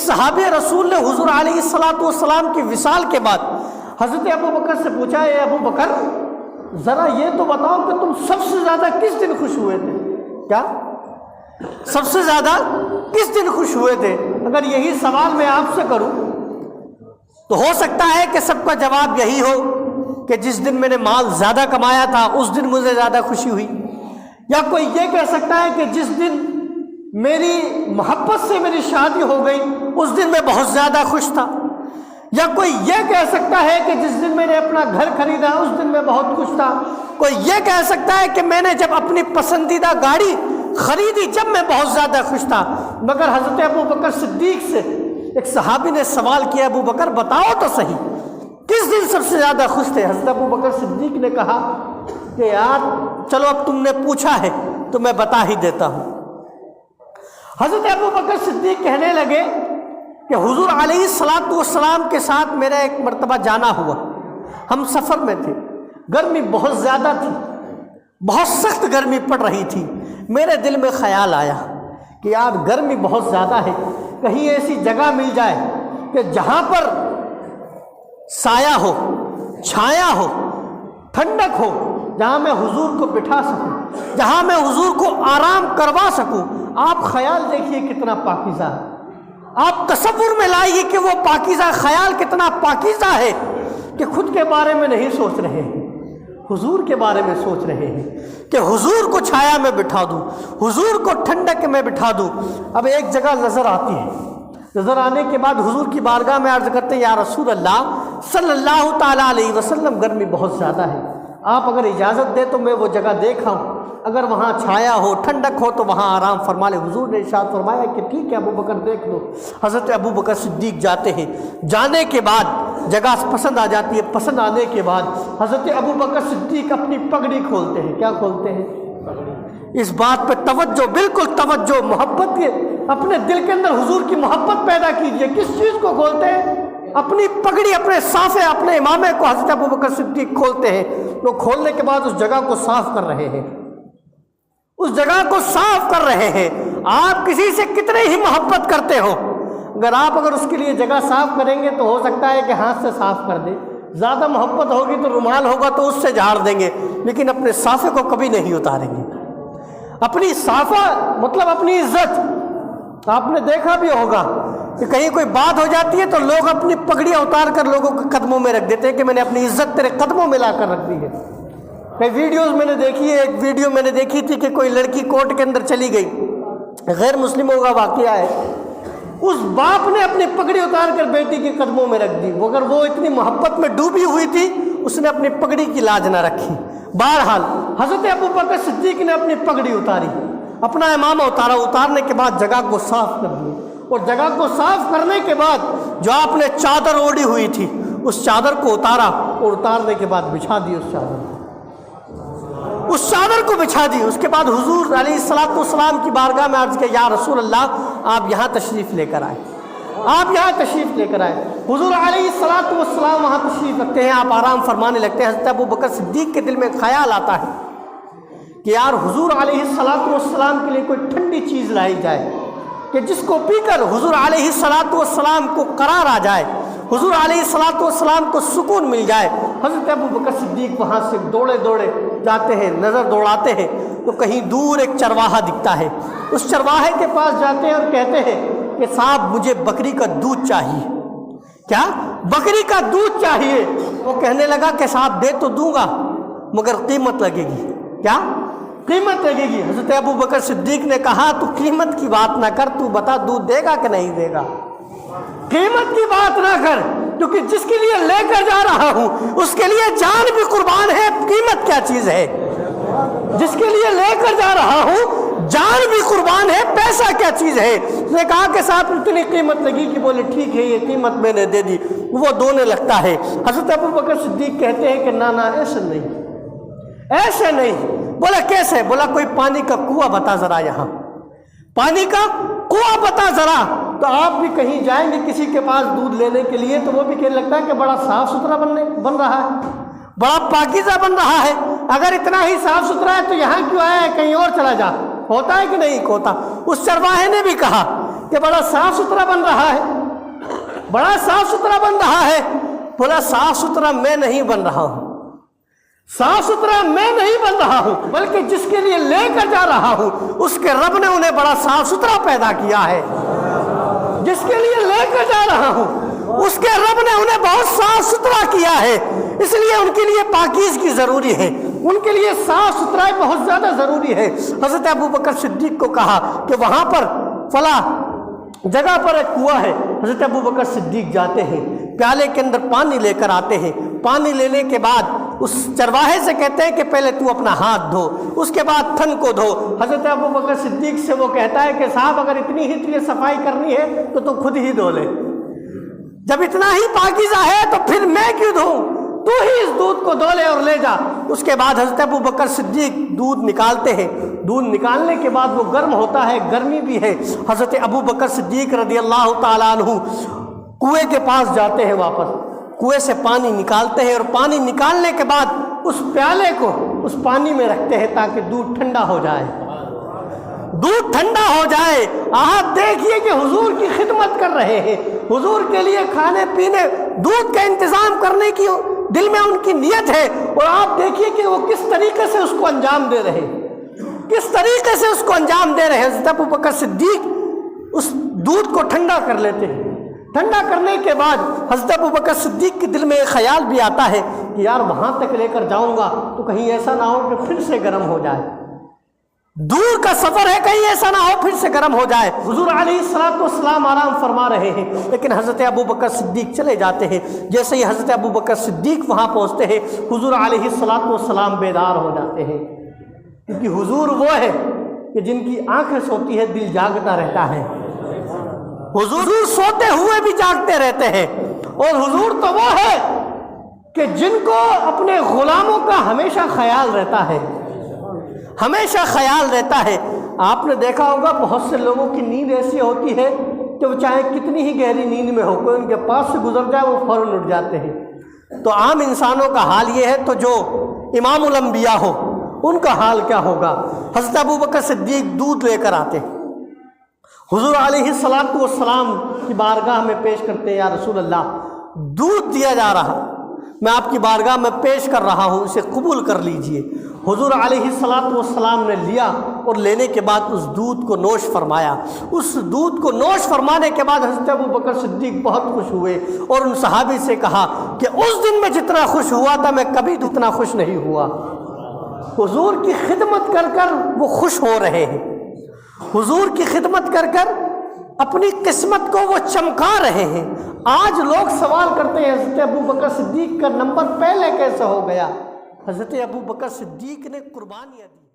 صحابی رسول نے حضور علیہ الصلوۃ والسلام کی وصال کے بعد حضرت ابو بکر سے پوچھا، اے ابو بکر ذرا یہ تو بتاؤ کہ تم سب سے زیادہ کس دن خوش ہوئے تھے؟ کیا سب سے زیادہ کس دن خوش ہوئے تھے؟ اگر یہی سوال میں آپ سے کروں تو ہو سکتا ہے کہ سب کا جواب یہی ہو کہ جس دن میں نے مال زیادہ کمایا تھا اس دن مجھے زیادہ خوشی ہوئی، یا کوئی یہ کہہ سکتا ہے کہ جس دن میری محبت سے میری شادی ہو گئی اس دن میں بہت زیادہ خوش تھا، یا کوئی یہ کہہ سکتا ہے کہ جس دن میں نے اپنا گھر خریدا اس دن میں بہت خوش تھا، کوئی یہ کہہ سکتا ہے کہ میں نے جب اپنی پسندیدہ گاڑی خریدی جب میں بہت زیادہ خوش تھا۔ مگر حضرت ابو بکر صدیق سے ایک صحابی نے سوال کیا، ابو بکر بتاؤ تو صحیح کس دن سب سے زیادہ خوش تھے؟ حضرت ابو بکر صدیق نے کہا کہ یار چلو اب تم نے پوچھا ہے تو میں بتا ہی دیتا ہوں۔ حضرت ابو بکر صدیق کہنے لگے کہ حضور علیہ الصلوۃ والسلام کے ساتھ میرا ایک مرتبہ جانا ہوا، ہم سفر میں تھے، گرمی بہت زیادہ تھی، بہت سخت گرمی پڑ رہی تھی، میرے دل میں خیال آیا کہ یار گرمی بہت زیادہ ہے، کہیں ایسی جگہ مل جائے کہ جہاں پر سایہ ہو، چھایا ہو، ٹھنڈک ہو، جہاں میں حضور کو بٹھا سکوں، جہاں میں حضور کو آرام کروا سکوں۔ آپ خیال دیکھیے کتنا پاکیزہ ہے، آپ تصور میں لائیے کہ وہ پاکیزہ خیال کتنا پاکیزہ ہے کہ خود کے بارے میں نہیں سوچ رہے ہیں، حضور کے بارے میں سوچ رہے ہیں کہ حضور کو چھایا میں بٹھا دوں، حضور کو ٹھنڈک میں بٹھا دوں۔ اب ایک جگہ نظر آتی ہے، نظر آنے کے بعد حضور کی بارگاہ میں عرض کرتے ہیں، یا رسول اللہ صلی اللہ تعالیٰ علیہ وسلم گرمی بہت زیادہ ہے، آپ اگر اجازت دے تو میں وہ جگہ دیکھ آؤں، اگر وہاں چھایا ہو، ٹھنڈک ہو تو وہاں آرام فرما لے۔ حضور نے ارشاد فرمایا کہ ٹھیک ہے ابو بکر دیکھ لو۔ حضرت ابو بکر صدیق جاتے ہیں، جانے کے بعد جگہ پسند آ جاتی ہے، پسند آنے کے بعد حضرت ابو بکر صدیق اپنی پگڑی کھولتے ہیں۔ کیا کھولتے ہیں؟ اس بات پہ توجہ، بالکل توجہ، محبت کے اپنے دل کے اندر حضور کی محبت پیدا کیجیے۔ کس چیز کو کھولتے ہیں؟ اپنی پگڑی، اپنے صافے، اپنے امامے کو حضرت ابو بکر صدیق کھولتے ہیں۔ وہ کھولنے کے بعد اس جگہ کو صاف کر رہے ہیں، اس جگہ کو صاف کر رہے ہیں۔ آپ کسی سے کتنے ہی محبت کرتے ہو، اگر اس کے لیے جگہ صاف کریں گے تو ہو سکتا ہے کہ ہاتھ سے صاف کر دیں، زیادہ محبت ہوگی تو رومال ہوگا تو اس سے جھاڑ دیں گے، لیکن اپنے صافے کو کبھی نہیں اتاریں گے۔ اپنی صافہ مطلب اپنی عزت۔ آپ نے دیکھا بھی ہوگا کہ کہیں کوئی بات ہو جاتی ہے تو لوگ اپنی پگڑیاں اتار کر لوگوں کے قدموں میں رکھ دیتے ہیں کہ میں نے اپنی عزت تیرے قدموں میں لا کر رکھ دی ہے۔ کئی ویڈیوز میں نے دیکھی ہے، ایک ویڈیو میں نے دیکھی تھی کہ کوئی لڑکی کورٹ کے اندر چلی گئی، غیر مسلموں کا واقعہ ہے، اس باپ نے اپنی پگڑی اتار کر بیٹی کے قدموں میں رکھ دی، مگر وہ اتنی محبت میں ڈوبی ہوئی تھی اس نے اپنی پگڑی کی لاج نہ رکھی۔ بہرحال حضرت ابو بکر صدیق نے اپنی پگڑی اتاری، اپنا امامہ اتارا، اتارنے کے بعد جگہ کو صاف کر دیا، اور جگہ کو صاف کرنے کے بعد جو آپ نے چادر اوڑھی ہوئی تھی اس چادر کو اتارا، اور اتارنے کے بعد بچھا دی اس چادر کو بچھا دی۔ اس کے بعد حضور علیہ الصلوۃ والسلام کی بارگاہ میں عرض کیا، یا رسول اللہ آپ یہاں تشریف لے کر آئے، آپ یہاں تشریف لے کر آئے۔ حضور علیہ الصلوۃ والسلام وہاں تشریف رکھتے ہیں، آپ آرام فرمانے لگتے ہیں۔ حضرت ابو بکر صدیق کے دل میں خیال آتا ہے کہ یار حضور علیہ الصلوۃ والسلام کے لیے کوئی ٹھنڈی چیز لائی جائے کہ جس کو پی کر حضور علیہ الصلوۃ والسلام کو قرار آ جائے، حضور علیہ الصلوۃ والسلام کو سکون مل جائے۔ حضرت ابو بکر صدیق وہاں سے دوڑے دوڑے جاتے ہیں، نظر دوڑاتے ہیں تو کہیں دور ایک چرواہا دکھتا ہے، اس چرواہے کے پاس جاتے ہیں اور کہتے ہیں کہ صاحب مجھے بکری کا دودھ چاہیے۔ کیا؟ بکری کا دودھ چاہیے۔ وہ کہنے لگا کہ صاحب دے تو دوں گا مگر قیمت لگے گی۔ کیا؟ قیمت لگے گی۔ حضرت ابو بکر صدیق نے کہا تو قیمت کی بات نہ کر، تو بتا دودھ دے گا کہ نہیں دے گا؟ قیمت کی بات نہ کر، کیونکہ جس کے لیے لے کر جا رہا ہوں اس کے لیے جان بھی قربان ہے، قیمت کیا چیز ہے؟ جس کے لیے لے کر جا رہا ہوں جان بھی قربان ہے، پیسہ کیا چیز ہے؟ اس نے کہا کہ صاحب اتنی قیمت لگی کہ بولے ٹھیک ہے یہ قیمت میں نے دے دی۔ وہ دونے لگتا ہے۔ حضرت ابو بکر صدیق کہتے ہیں کہ نہ ایسے نہیں، ایسے نہیں۔ بولا کیسے؟ بولا کوئی پانی کا کنواں بتا ذرا، یہاں پانی کا کنواں بتا ذرا۔ تو آپ بھی کہیں جائیں گے کسی کے پاس دودھ لینے کے لیے تو وہ بھی کہنے لگتا ہے کہ بڑا صاف ستھرا بن رہا ہے، بڑا پاکیزہ بن رہا ہے، اگر اتنا ہی صاف ستھرا ہے تو یہاں کیوں آیا ہے، کہیں اور چلا جا۔ ہوتا ہے کہ نہیں ہوتا؟ اس چرواہے نے بھی کہا کہ بڑا صاف ستھرا بن رہا ہے، بڑا صاف ستھرا بن رہا ہے۔ بولا صاف ستھرا میں نہیں بن رہا ہوں، صاف ستھرا میں نہیں بن رہا ہوں، بلکہ جس کے لیے لے کر جا رہا ہوں اس کے رب نے انہیں بڑا صاف ستھرا پیدا کیا ہے۔ جس کے لیے لے کر جا رہا ہوں اس کے رب نے انہیں بہت صاف ستھرا کیا ہے، اس لیے ان کے لیے پاکیزگی ضروری ہے، ان کے لیے صاف ستھرائی بہت زیادہ ضروری ہے۔ حضرت ابوبکر صدیق کو کہا کہ وہاں پر فلاں جگہ پر ایک کنواں ہے۔ حضرت ابوبکر صدیق جاتے ہیں، پیالے کے اندر پانی لے کر آتے ہیں، پانی لینے کے بعد اس چرواہے سے کہتے ہیں کہ پہلے تو اپنا ہاتھ دھو، اس کے بعد تھن کو دھو۔ حضرت ابوبکر صدیق سے وہ کہتا ہے کہ صاحب اگر اتنی ہی تجھے صفائی کرنی ہے تو خود ہی دھو لے، جب اتنا ہی پاکیزہ ہے تو پھر میں کیوں دھوں، تو ہی اس دودھ کو دھو لے اور لے جا۔ اس کے بعد حضرت ابوبکر صدیق دودھ نکالتے ہیں، دودھ نکالنے کے بعد وہ گرم ہوتا ہے، گرمی بھی ہے۔ حضرت ابوبکر صدیق رضی اللہ تعالیٰ عنہ کنویں کے پاس جاتے ہیں، واپس کنویں سے پانی نکالتے ہیں، اور پانی نکالنے کے بعد اس پیالے کو اس پانی میں رکھتے ہیں تاکہ دودھ ٹھنڈا ہو جائے، دودھ ٹھنڈا ہو جائے۔ آپ دیکھیے کہ حضور کی خدمت کر رہے ہیں، حضور کے لیے کھانے پینے دودھ کا انتظام کرنے کی دل میں ان کی نیت ہے، اور آپ دیکھیے کہ وہ کس طریقے سے اس کو انجام دے رہے ہیں، کس طریقے سے اس کو انجام دے رہے ہیں۔ حضرت ابوبکر صدیق اس دودھ کو ٹھنڈا کر لیتے ہیں، ٹھنڈا کرنے کے بعد حضرت ابوبکر صدیق کے دل میں ایک خیال بھی آتا ہے کہ یار وہاں تک لے کر جاؤں گا تو کہیں ایسا نہ ہو کہ پھر سے گرم ہو جائے، دور کا سفر ہے، کہیں ایسا نہ ہو پھر سے گرم ہو جائے۔ حضور علیہ السلام آرام فرما رہے ہیں، لیکن حضرت ابوبکر صدیق چلے جاتے ہیں۔ جیسے ہی حضرت ابوبکر صدیق وہاں پہنچتے ہیں حضور علیہ السلام بیدار ہو جاتے ہیں، کیونکہ حضور وہ ہے کہ جن کی آنکھیں سوتی ہے دل جاگتا رہتا ہے، حضور سوتے ہوئے بھی جاگتے رہتے ہیں، اور حضور تو وہ ہے کہ جن کو اپنے غلاموں کا ہمیشہ خیال رہتا ہے، ہمیشہ خیال رہتا ہے۔ آپ نے دیکھا ہوگا بہت سے لوگوں کی نیند ایسی ہوتی ہے کہ وہ چاہے کتنی ہی گہری نیند میں ہو، کوئی ان کے پاس سے گزر جائے وہ فوراً اٹھ جاتے ہیں۔ تو عام انسانوں کا حال یہ ہے، تو جو امام الانبیاء ہو ان کا حال کیا ہوگا؟ حضرت ابوبکر صدیق دودھ لے کر آتے، حضور علیہ السلام کی بارگاہ میں پیش کرتے ہیں، یا رسول اللہ دودھ دیا جا رہا، میں آپ کی بارگاہ میں پیش کر رہا ہوں، اسے قبول کر لیجئے۔ حضور علیہ السلام نے لیا، اور لینے کے بعد اس دودھ کو نوش فرمایا۔ اس دودھ کو نوش فرمانے کے بعد حضرت ابوبکر صدیق بہت خوش ہوئے، اور ان صحابی سے کہا کہ اس دن میں جتنا خوش ہوا تھا میں کبھی اتنا خوش نہیں ہوا۔ حضور کی خدمت کر کر وہ خوش ہو رہے ہیں، حضور کی خدمت کر کر اپنی قسمت کو وہ چمکا رہے ہیں۔ آج لوگ سوال کرتے ہیں حضرت ابوبکر صدیق کا نمبر پہلے کیسے ہو گیا؟ حضرت ابوبکر صدیق نے قربانیاں دی۔